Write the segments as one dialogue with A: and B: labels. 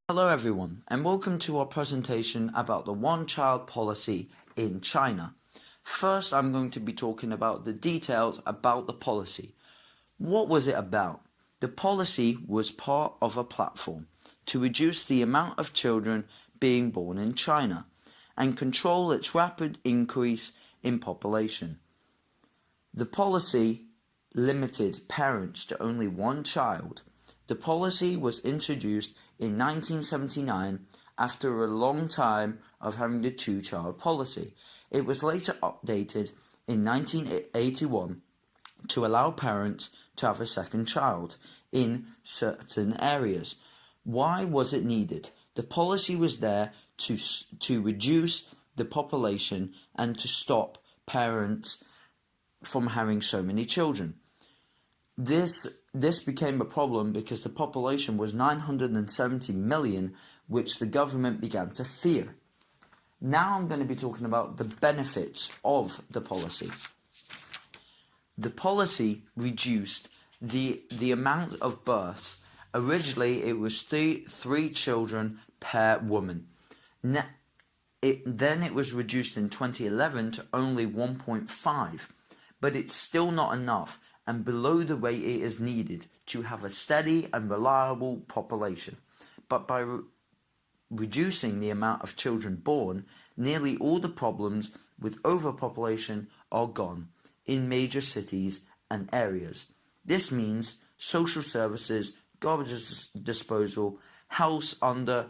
A: Hello everyone, and welcome to our presentation about the one-child policy in China. First, I'm going to be talking about the details about the policy. What was it about? The policy was part of a platform to reduce the amount of children being born in China and control its rapid increase in population. The policy limited parents to only one child. The policy was introduced in 1979 after a long time of having the two-child policy. It was later updated in 1981 to allow parents to have a second child in certain areas. Why was it needed? The policy was there to reduce the population and to stop parents from having so many children. This became a problem because the population was 970 million, which the government began to fear. Now I'm going to be talking about the benefits of the policy. The policy reduced the amount of births. Originally, it was three children per woman. Then it was reduced in 2011 to only 1.5, but it's still not enough and below the rate it is needed to have a steady and reliable population. But by reducing the amount of children born, nearly all the problems with overpopulation are gone in major cities and areas. This means social services, garbage disposal, health under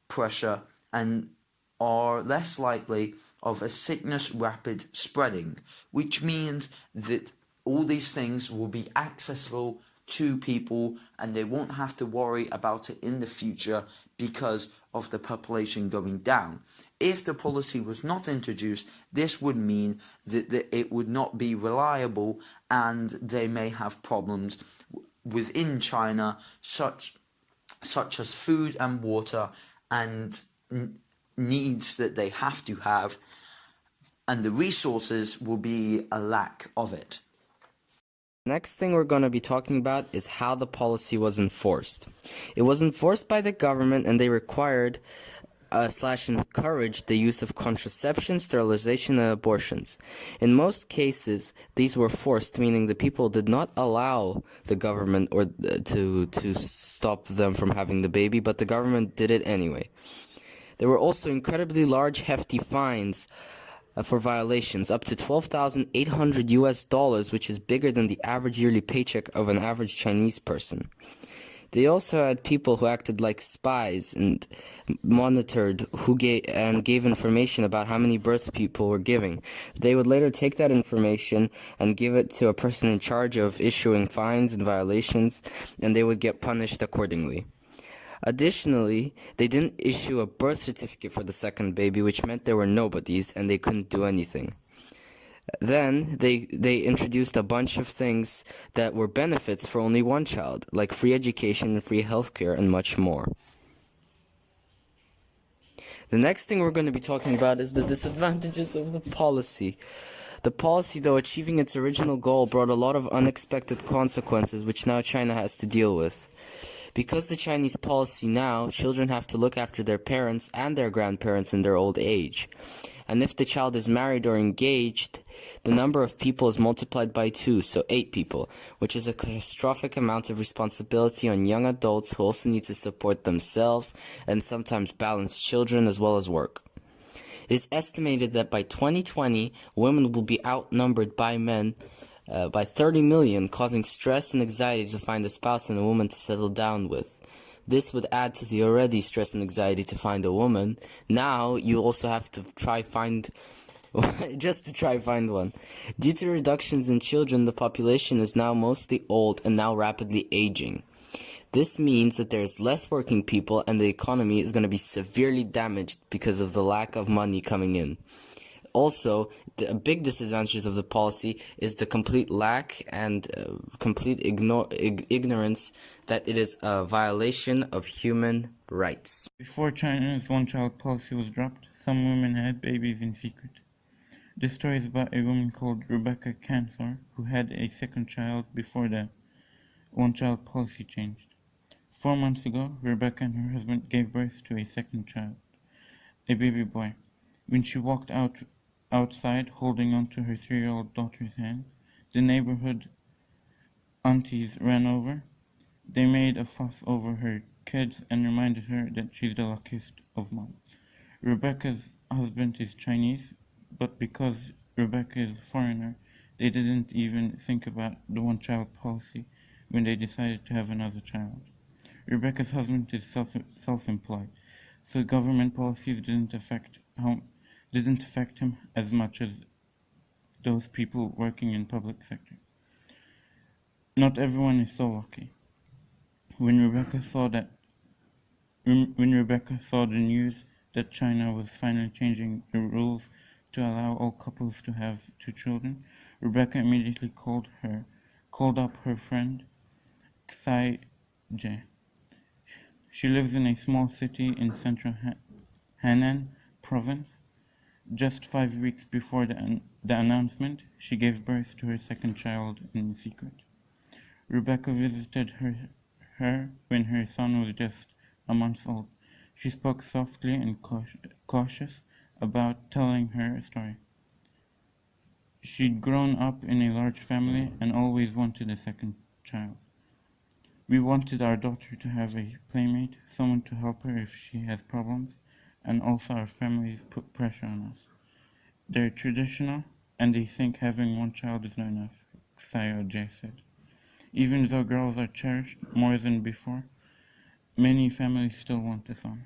A: pressure, and are less likely of a sickness rapid spreading, which means that all these things will be accessible to people and they won't have to worry about it in the future because of the population going down. If the policy was not introduced, this would mean that it would not be reliable and they may have problems within China such as food and water and needs that they have to have, and the resources will be a lack of it.
B: Next thing we're going to be talking about is how the policy was enforced. It was enforced by the government and they required / encouraged the use of contraception, sterilization, and abortions. In most cases, these were forced, meaning the people did not allow the government or to stop them from having the baby, but the government did it anyway. There were also incredibly large, hefty fines for violations, up to $12,800, which is bigger than the average yearly paycheck of an average Chinese person. They also had people who acted like spies and monitored who gave information about how many births people were giving. They would later take that information and give it to a person in charge of issuing fines and violations, and they would get punished accordingly. Additionally, they didn't issue a birth certificate for the second baby, which meant there were nobodies and they couldn't do anything. Then they introduced a bunch of things that were benefits for only one child, like free education and free healthcare and much more. The next thing we're going to be talking about is the disadvantages of the policy. The policy, though achieving its original goal, brought a lot of unexpected consequences which now China has to deal with. Because the Chinese policy now, children have to look after their parents and their grandparents in their old age. And if the child is married or engaged, the number of people is multiplied by 2, so 8 people, which is a catastrophic amount of responsibility on young adults who also need to support themselves and sometimes balance children as well as work. It is estimated that by 2020, women will be outnumbered by men by 30 million, causing stress and anxiety to find a spouse and a woman to settle down with. This would add to the already stress and anxiety to find a woman. Now you also have to try find one. Due to reductions in children, the population is now mostly old and now rapidly aging. This means that there is less working people and the economy is going to be severely damaged because of the lack of money coming in. Also, the big disadvantages of the policy is the complete lack and complete ignorance that it is a violation of human rights.
C: Before China's one-child policy was dropped, some women had babies in secret. This story is about a woman called Rebecca Canfor, who had a second child before the one-child policy changed. 4 months ago, Rebecca and her husband gave birth to a second child, a baby boy. When she walked outside holding onto her 3-year-old daughter's hand, the neighborhood aunties ran over. They made a fuss over her kids and reminded her that she's the luckiest of moms. Rebecca's husband is Chinese, but because Rebecca is a foreigner, they didn't even think about the one-child policy when they decided to have another child. Rebecca's husband is self-employed, so government policies didn't affect him as much as those people working in public sector. Not everyone is so lucky. When Rebecca saw the news that China was finally changing the rules to allow all couples to have 2 children, Rebecca immediately called up her friend Tsai Je. She lives in a small city in central Henan province. Just 5 weeks before the announcement, she gave birth to her second child in secret. Rebecca visited her when her son was just a month old. She spoke softly and cautious about telling her a story. She'd grown up in a large family and always wanted a second child. We wanted our daughter to have a playmate, someone to help her if she has problems, and also our families put pressure on us. They're traditional, and they think having one child is not enough, Sayoj said. Even though girls are cherished more than before, many families still want a son.